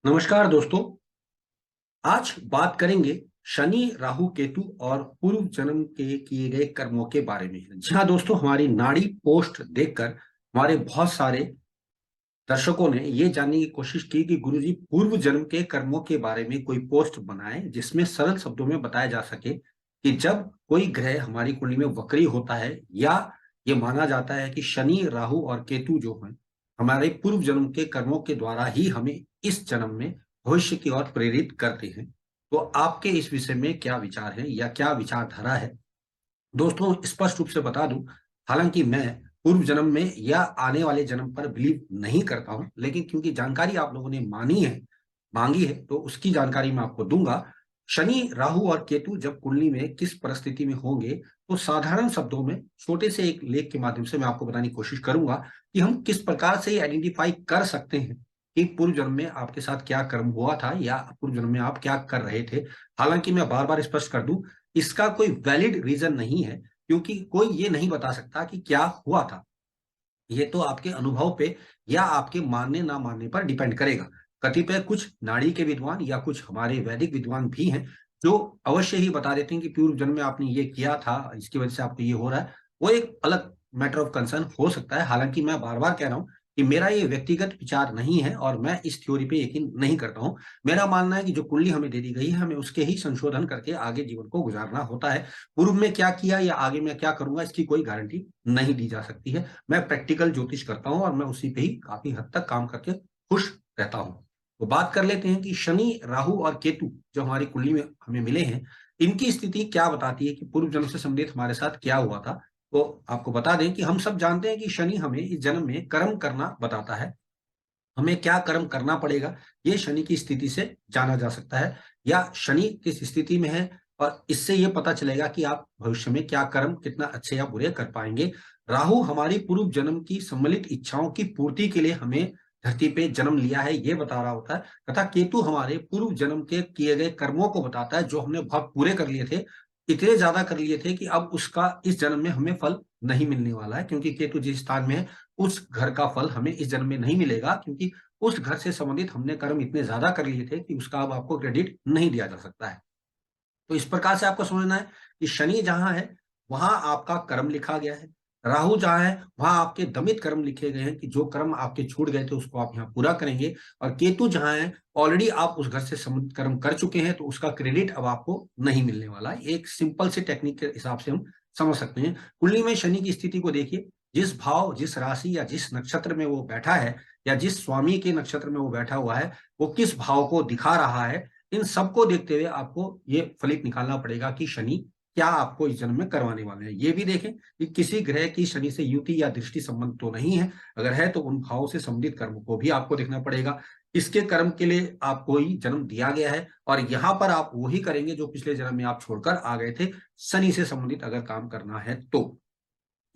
नमस्कार दोस्तों। आज बात करेंगे शनि राहु केतु और पूर्व जन्म के किए गए कर्मों के बारे में। जी हाँ दोस्तों, हमारी नाड़ी पोस्ट देखकर हमारे बहुत सारे दर्शकों ने ये जानने की कोशिश की कि गुरुजी पूर्व जन्म के कर्मों के बारे में कोई पोस्ट बनाए जिसमें सरल शब्दों में बताया जा सके कि जब कोई ग्रह हमारी कुंडली में वक्री होता है या ये माना जाता है कि शनि राहु और केतु जो हैं हमारे पूर्व जन्म के कर्मों के द्वारा ही हमें इस जन्म में भविष्य की ओर प्रेरित करते हैं। तो आपके इस विषय में क्या विचार है या क्या विचारधारा है? दोस्तों स्पष्ट रूप से बता दूं, हालांकि मैं पूर्व जन्म में या आने वाले जन्म पर बिलीव नहीं करता हूं, लेकिन क्योंकि जानकारी आप लोगों ने मांगी है, तो उसकी जानकारी मैं आपको दूंगा। शनि राहु और केतु जब कुंडली में किस परिस्थिति में होंगे, तो साधारण शब्दों में छोटे से एक लेख के माध्यम से मैं आपको बताने की कोशिश करूंगा कि हम किस प्रकार से आइडेंटिफाई कर सकते हैं कि पूर्व जन्म में आपके साथ क्या कर्म हुआ था या पूर्व जन्म में आप क्या कर रहे थे। हालांकि मैं बार बार स्पष्ट कर दूं, इसका कोई वैलिड रीजन नहीं है, क्योंकि कोई ये नहीं बता सकता कि क्या हुआ था। ये तो आपके अनुभव पे या आपके मानने ना मानने पर डिपेंड करेगा। कतिपय कुछ नाड़ी के विद्वान या कुछ हमारे वैदिक विद्वान भी हैं, जो अवश्य ही बता देते हैं कि पूर्व जन्म में आपने ये किया था, इसकी वजह से आपको ये हो रहा है। वो एक अलग मैटर ऑफ कंसर्न हो सकता है। हालाँकि मैं बार-बार कह रहा हूँ कि मेरा ये व्यक्तिगत विचार नहीं है और मैं इस थ्योरी पे यकीन नहीं करता हूँ। मेरा मानना है कि जो कुंडली हमें दे दी गई है, हमें उसके ही संशोधन करके आगे जीवन को गुज़ारना होता है। पूर्व में क्या किया या आगे मैं क्या करूँगा, इसकी कोई गारंटी नहीं दी जा सकती है। मैं प्रैक्टिकल ज्योतिष करता हूँ और मैं उसी पे ही काफ़ी हद तक काम करके खुश रहता हूँ। तो बात कर लेते हैं कि शनि, राहु और केतु जो हमारी कुंडली में हमें मिले हैं, इनकी स्थिति क्या बताती है कि पूर्व जन्म से संबंधित हमारे साथ क्या हुआ था? तो आपको बता दें कि हम सब जानते हैं कि शनि हमें इस जन्म में कर्म करना बताता है। हमें क्या कर्म करना पड़ेगा, ये शनि की स्थिति से जाना जा सकता है या शनि किस स्थिति में है, और इससे ये पता चलेगा कि आप भविष्य में क्या कर्म कितना अच्छे या बुरे कर पाएँगे। राहु हमारी पूर्व जन्म की सम्मिलित इच्छाओं की पूर्ति के लिए हमें धरती पे जन्म लिया है, ये बता रहा होता है, तथा केतु हमारे पूर्व जन्म के किए गए कर्मों को बताता है, जो हमने बहुत पूरे कर लिए थे। इतने ज़्यादा कर लिए थे कि अब उसका इस जन्म में हमें फल नहीं मिलने वाला है, क्योंकि केतु जिस स्थान में है, उस घर का फल हमें इस जन्म में नहीं मिलेगा, क्योंकि उस घर से संबंधित हमने कर्म इतने ज़्यादा कर लिए थे कि उसका अब आपको क्रेडिट नहीं दिया जा सकता है। तो इस प्रकार से आपको समझना है कि शनि जहाँ है, वहाँ आपका कर्म लिखा गया है। राहु जहाँ है, वहाँ आपके दमित कर्म लिखे गए हैं कि जो कर्म आपके छूट गए थे, उसको आप यहाँ पूरा करेंगे। और केतु जहाँ है, ऑलरेडी आप उस घर से संबंधित कर्म कर चुके हैं, तो उसका क्रेडिट अब आपको नहीं मिलने वाला है। एक सिंपल सी टेक्निक के हिसाब से हम समझ सकते हैं। कुंडली में शनि की स्थिति को देखिए, जिस भाव, जिस राशि या जिस नक्षत्र में वो बैठा है या जिस स्वामी के नक्षत्र में वो बैठा हुआ है, वो किस भाव को दिखा रहा है, इन सबको देखते हुए आपको ये फलित निकालना पड़ेगा कि शनि क्या आपको इस जन्म में करवाने वाले हैं। ये भी देखें कि किसी ग्रह की शनि से युति या दृष्टि संबंध तो नहीं है। अगर है तो उन भावों से संबंधित कर्म को भी आपको देखना पड़ेगा। इसके कर्म के लिए आपको ही जन्म दिया गया है और यहाँ पर आप वही करेंगे जो पिछले जन्म में आप छोड़कर आ गए थे, शनि से संबंधित अगर काम करना है तो।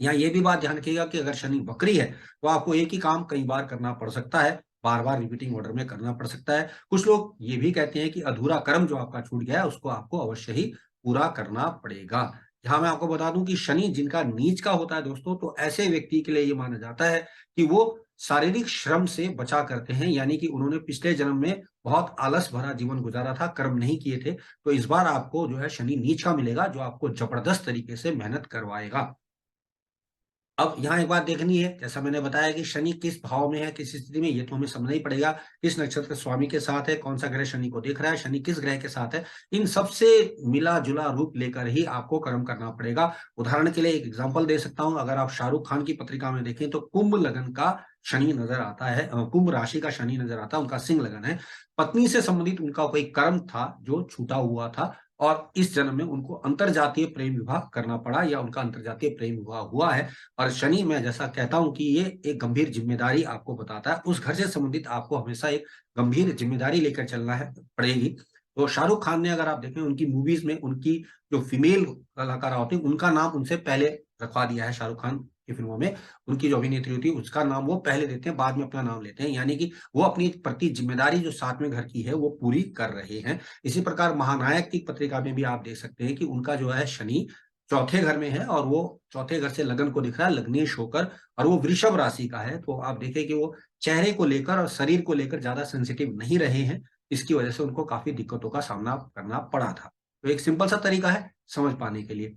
यहाँ ये भी बात ध्यान रखिएगा कि अगर शनि वक्री है, तो आपको एक ही काम कई बार करना पड़ सकता है, बार-बार रिपीटिंग ऑर्डर में करना पड़ सकता है। कुछ लोग ये भी कहते हैं कि अधूरा कर्म जो आपका छूट गया है, उसको आपको अवश्य ही पूरा करना पड़ेगा। यहाँ मैं आपको बता दूँ कि शनि जिनका नीच का होता है दोस्तों, तो ऐसे व्यक्ति के लिए ये माना जाता है कि वो शारीरिक श्रम से बचा करते हैं, यानी कि उन्होंने पिछले जन्म में बहुत आलस भरा जीवन गुज़ारा था, कर्म नहीं किए थे, तो इस बार आपको जो है शनि नीच का मिलेगा, जो आपको जबरदस्त तरीके से मेहनत करवाएगा। अब यहाँ एक बात देखनी है, जैसा मैंने बताया कि शनि किस भाव में है, किस स्थिति में, ये तो हमें समझना ही पड़ेगा। किस नक्षत्र स्वामी के साथ है, कौन-सा ग्रह शनि को देख रहा है, शनि किस ग्रह के साथ है, इन सबसे मिला-जुला रूप लेकर ही आपको कर्म करना पड़ेगा। उदाहरण के लिए एक एग्ज़ाम्पल दे सकता हूँ, अगर आप शाहरुख खान की पत्रिका में देखें तो कुंभ लगन का शनि नज़र आता है, कुंभ राशि का शनि नज़र आता है, उनका सिंह लगन है। पत्नी से संबंधित उनका कोई कर्म था जो छूटा हुआ था और इस जन्म में उनको अंतर्जातीय प्रेम विवाह करना पड़ा या उनका अंतर्जातीय प्रेम विवाह हुआ है। और शनि मैं जैसा कहता हूँ कि ये एक गंभीर ज़िम्मेदारी आपको बताता है। उस घर से संबंधित आपको हमेशा एक गंभीर ज़िम्मेदारी लेकर चलना है पड़ेगी। तो शाहरुख खान ने अगर आप देखें उनकी मूवीज़ में उनकी जो फीमेल कलाकार होती हैं, उनका नाम उनसे पहले रखवा दिया है शाहरुख खान की फ़िल्मों में। उनकी जो अभिनेत्री होती है उसका नाम वो पहले देते हैं, बाद में अपना नाम लेते हैं। यानी कि वो अपनी प्रति ज़िम्मेदारी जो सातवें घर की है वो पूरी कर रहे हैं। इसी प्रकार महानायक की पत्रिका में भी आप देख सकते हैं कि उनका जो है शनि चौथे घर में है और वो चौथे घर से लगन को दिख रहा है लग्नेश होकर, और वो वृषभ राशि का है। तो आप देखें कि वो चेहरे को लेकर और शरीर को लेकर ज्यादा सेंसिटिव नहीं रहे हैं। इसकी वजह से उनको काफी दिक्कतों का सामना करना पड़ा था। तो एक सिंपल सा तरीका है समझ पाने के लिए।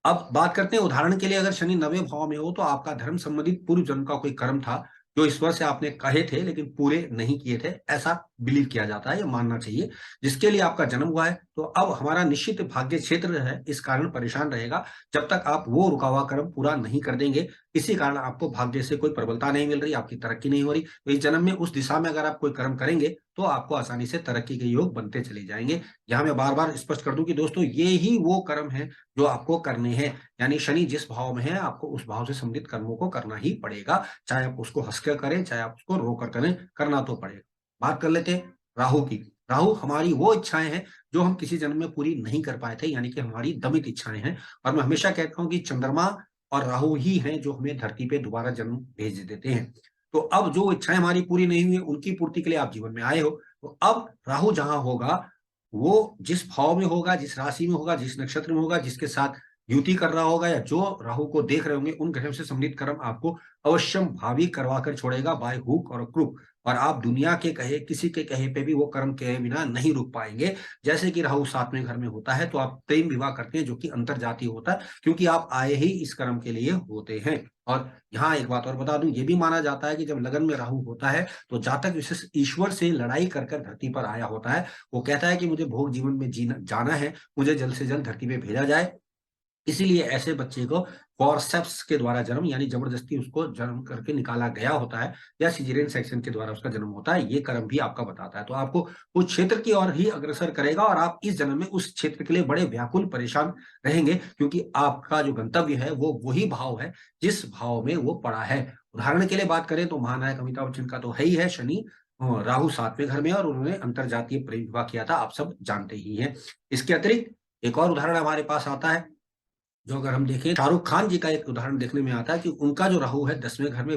अब बात करते हैं उदाहरण के लिए, अगर शनि 9वें भाव में हो तो आपका धर्म संबंधित पूर्व जन्म का कोई कर्म था जो ईश्वर से आपने कहे थे लेकिन पूरे नहीं किए थे, ऐसा बिलीव किया जाता है, ये मानना चाहिए, जिसके लिए आपका जन्म हुआ है। तो अब हमारा निश्चित भाग्य क्षेत्र है, इस कारण परेशान रहेगा जब तक आप वो रुका हुआ कर्म पूरा नहीं कर देंगे। इसी कारण आपको भाग्य से कोई प्रबलता नहीं मिल रही, आपकी तरक्की नहीं हो रही। तो इस जन्म में उस दिशा में अगर आप कोई कर्म करेंगे तो आपको आसानी से तरक्की के योग बनते चले जाएंगे। यहाँ मैं बार बार स्पष्ट कर दूं कि दोस्तों ये ही वो कर्म है जो आपको करने हैं। यानी शनि जिस भाव में है आपको उस भाव से संबंधित कर्मों को करना ही पड़ेगा, चाहे आप उसको हंसकर करें चाहे आप उसको रोकर करें, करना तो पड़ेगा। बात कर लेते हैं राहु की। राहु हमारी वो इच्छाएं हैं जो हम किसी जन्म में पूरी नहीं कर पाए थे, यानी कि हमारी दमित इच्छाएं हैं। और मैं हमेशा कहता हूं कि चंद्रमा और राहु ही हैं जो हमें धरती पे दोबारा जन्म भेज देते हैं। तो अब जो इच्छाएं हमारी पूरी नहीं हुई उनकी पूर्ति के लिए आप जीवन में आए हो, तो अब राहु जहां होगा, वो जिस भाव में होगा, जिस राशि में होगा, जिस नक्षत्र में होगा, जिसके साथ युति कर रहा होगा या जो राहु को देख रहे होंगे, उन ग्रहों से संबंधित कर्म आपको अवश्यम भावी करवा कर छोड़ेगा बाय हुक और क्रुक। और आप दुनिया के कहे, किसी के कहे पे भी वो कर्म के बिना नहीं रुक पाएंगे। जैसे कि राहु 7वें घर में होता है तो आप प्रेम विवाह करते हैं, जो कि अंतरजातीय होता है, क्योंकि आप आए ही इस कर्म के लिए होते हैं। और यहाँ एक बात और बता दूं, ये भी माना जाता है कि जब लगन में राहु होता है तो जातक विशेष ईश्वर से लड़ाई कर कर धरती पर आया होता है। वो कहता है कि मुझे भोग जीवन में जीना जाना है, मुझे जल्द से जल्द धरती पे भेजा जाए। इसीलिए ऐसे बच्चे को फॉरसेप्स के द्वारा जन्म, यानी जबरदस्ती उसको जन्म करके निकाला गया होता है, या सिजेरियन सेक्शन के द्वारा उसका जन्म होता है, ये कर्म भी आपका बताता है। तो आपको उस क्षेत्र की ओर ही अग्रसर करेगा और आप इस जन्म में उस क्षेत्र के लिए बड़े व्याकुल परेशान रहेंगे, क्योंकि आपका जो गंतव्य है वो वही भाव है जिस भाव में वो पड़ा है। उदाहरण के लिए बात करें तो महानायक अमिताभ बच्चन का तो है ही है शनि, राहु 7वें घर में, और उन्होंने अंतरजातीय प्रेम विवाह किया था, आप सब जानते ही हैं। इसके अतिरिक्त एक और उदाहरण हमारे पास आता है, जो अगर हम देखें शाहरुख खान जी का एक उदाहरण देखने में आता है कि उनका जो राहु है 10वें घर में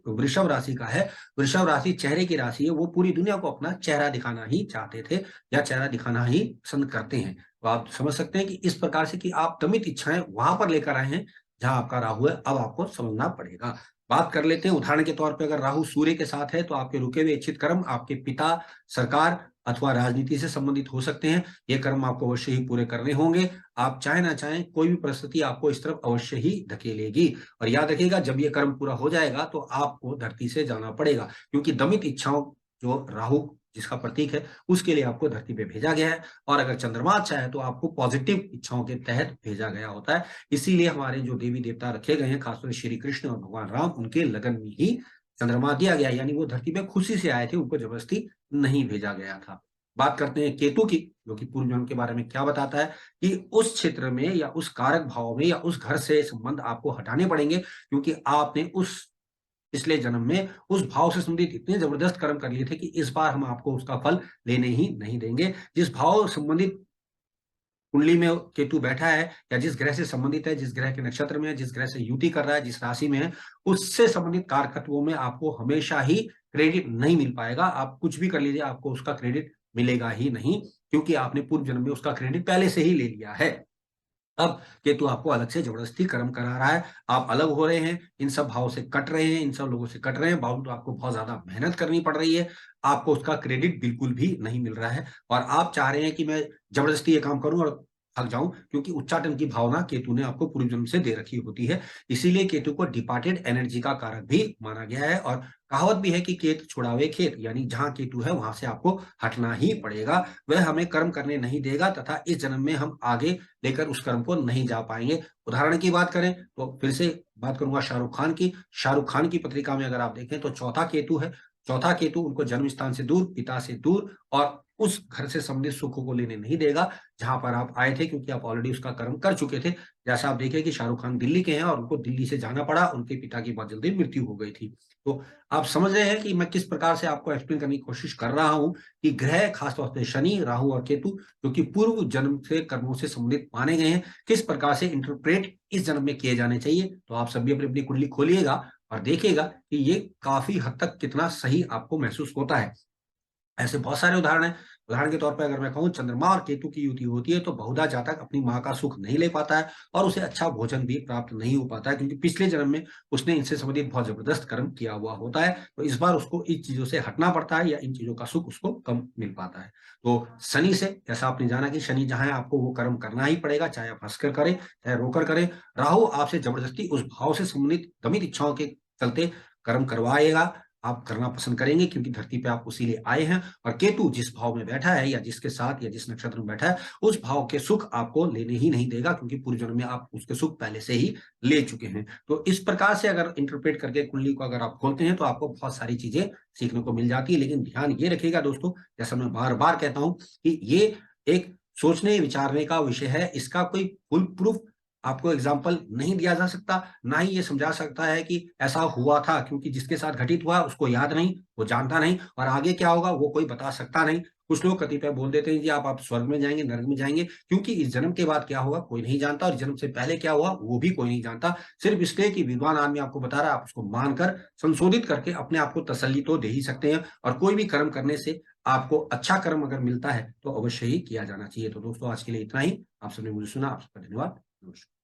वृषभ राशि का है। वृषभ राशि चेहरे की राशि है, वो पूरी दुनिया को अपना चेहरा दिखाना ही चाहते थे या चेहरा दिखाना ही पसंद करते हैं। तो आप समझ सकते हैं कि इस प्रकार से कि आप दमित इच्छाएं वहां पर लेकर आए हैं जहां आपका राहु है, अब आपको समझना पड़ेगा। बात कर लेते हैं उदाहरण के तौर पर, अगर राहु सूर्य के साथ है तो आपके रुके हुए इच्छित कर्म आपके पिता, सरकार अथवा राजनीति से संबंधित हो सकते हैं। ये कर्म आपको अवश्य ही पूरे करने होंगे। आप चाहे ना चाहें कोई भी परिस्थिति आपको इस तरफ अवश्य ही धकेलेगी। और याद रखिएगा, जब ये कर्म पूरा हो जाएगा तो आपको धरती से जाना पड़ेगा, क्योंकि दमित इच्छाओं, जो राहु जिसका प्रतीक है, उसके लिए आपको धरती पे भेजा गया है। और अगर चंद्रमा अच्छा है तो आपको पॉजिटिव इच्छाओं के तहत भेजा गया होता है। इसीलिए हमारे जो देवी देवता रखे गए हैं, खासतौर श्री कृष्ण और भगवान राम, उनके लगन में ही चंद्रमा दिया गया, यानी वो धरती पे खुशी से आए थे, उनको जबरदस्ती नहीं भेजा गया था। बात करते हैं केतु की, जो कि पूर्व जन्म के बारे में क्या बताता है कि उस क्षेत्र में या उस कारक भाव में या उस घर से संबंध आपको हटाने पड़ेंगे, क्योंकि आपने उस पिछले जन्म में उस भाव से संबंधित इतने जबरदस्त कर्म कर लिए थे कि इस बार हम आपको उसका फल लेने ही नहीं देंगे। जिस भाव संबंधित कुंडली में केतु बैठा है, या जिस ग्रह से संबंधित है, जिस ग्रह के नक्षत्र में है, जिस ग्रह से युति कर रहा है, जिस राशि में है, उससे संबंधित कारकत्वों में आपको हमेशा ही क्रेडिट नहीं मिल पाएगा। आप कुछ भी कर लीजिए, आपको उसका क्रेडिट मिलेगा ही नहीं, क्योंकि आपने पूर्व जन्म में उसका क्रेडिट पहले से ही ले लिया है। अब केतु आपको अलग से जबरदस्ती कर्म करा रहा है, आप अलग हो रहे हैं, इन सब भाव से कट रहे हैं, इन सब लोगों से कट रहे हैं, बावजूद आपको बहुत ज्यादा मेहनत करनी पड़ रही है, आपको उसका क्रेडिट बिल्कुल भी नहीं मिल रहा है। और आप चाह रहे हैं कि मैं जबरदस्ती ये काम करूं और थक जाऊं, क्योंकि उच्चाटन की भावना केतु ने आपको पूर्व जन्म से दे रखी होती है। इसीलिए केतु को डिपार्टेड एनर्जी का कारक भी माना गया है, और कहावत भी है कि केतु छुड़ावे खेत, यानी जहां केतु है वहां से आपको हटना ही पड़ेगा। वह हमें कर्म करने नहीं देगा तथा इस जन्म में हम आगे लेकर उस कर्म को नहीं जा पाएंगे। उदाहरण की बात करें तो फिर से बात करूंगा शाहरुख खान की। शाहरुख खान की पत्रिका में अगर आप देखें तो चौथा केतु है। चौथा केतु उनको जन्म स्थान से दूर, पिता से दूर और उस घर से संबंधित सुखों को लेने नहीं देगा जहां पर आप आए थे, क्योंकि आप ऑलरेडी उसका कर्म कर चुके थे। जैसा आप देखें कि शाहरुख खान दिल्ली के हैं और उनको दिल्ली से जाना पड़ा, उनके पिता की बहुत जल्दी मृत्यु हो गई थी। तो आप समझ रहे हैं कि मैं किस प्रकार से आपको एक्सप्लेन करने की कोशिश कर रहा हूं कि ग्रह, खासतौर से शनि, राहु और केतु, जो कि पूर्व जन्म से कर्मों से संबंधित माने गए हैं, किस प्रकार से इंटरप्रेट इस जन्म में किए जाने चाहिए। तो आप सभी अपनी अपनी कुंडली खोलिएगा और देखिएगा कि ये काफी हद तक कितना सही आपको महसूस होता है। ऐसे बहुत सारे उदाहरण हैं। उदाहरण के तौर पे अगर मैं कहूँ, चंद्रमा और केतु की युति होती है तो बहुधा जातक अपनी माँ का सुख नहीं ले पाता है और उसे अच्छा भोजन भी प्राप्त नहीं हो पाता है, क्योंकि पिछले जन्म में उसने इनसे संबंधित बहुत जबरदस्त कर्म किया हुआ होता है। तो इस बार उसको इन चीज़ों से हटना पड़ता है या इन चीज़ों का सुख उसको कम मिल पाता है। तो शनि से, जैसा आपने जाना कि शनि जहाँ है आपको वो कर्म करना ही पड़ेगा, चाहे आप हँसकर करें, चाहे रोकर करें। राहु आपसे जबरदस्ती उस भाव से संबंधित दमित इच्छाओं के चलते कर्म करवाएगा, आप करना पसंद करेंगे क्योंकि धरती पे आप उसी लिए आए हैं। और केतु जिस भाव में बैठा है या जिसके साथ या जिस नक्षत्र में बैठा है, उस भाव के सुख आपको लेने ही नहीं देगा, क्योंकि पूर्व जन्म में आप उसके सुख पहले से ही ले चुके हैं। तो इस प्रकार से अगर इंटरप्रेट करके कुंडली को अगर आप खोलते हैं तो आपको बहुत सारी चीजें सीखने को मिल जाती है। लेकिन ध्यान ये रखिएगा दोस्तों, जैसा मैं बार बार कहता हूं कि ये एक सोचने विचारने का विषय है, इसका कोई फुल प्रूफ आपको एग्जाम्पल नहीं दिया जा सकता, ना ही ये समझा सकता है कि ऐसा हुआ था, क्योंकि जिसके साथ घटित हुआ उसको याद नहीं, वो जानता नहीं, और आगे क्या होगा वो कोई बता सकता नहीं। कुछ लोग कतिपय बोल देते हैं कि आप स्वर्ग में जाएंगे, नरक में जाएंगे, क्योंकि इस जन्म के बाद क्या होगा कोई नहीं जानता, और जन्म से पहले क्या हुआ वो भी कोई नहीं जानता। सिर्फ इसलिए कि विद्वान आदमी आपको बता रहा है, आप उसको मानकर संशोधित करके अपने आप को तसल्ली तो दे ही सकते हैं। और कोई भी कर्म करने से आपको अच्छा कर्म अगर मिलता है तो अवश्य ही किया जाना चाहिए। तो दोस्तों आज के लिए इतना ही। आप सबने मुझे सुना, आप सबका धन्यवाद। नमस्कार।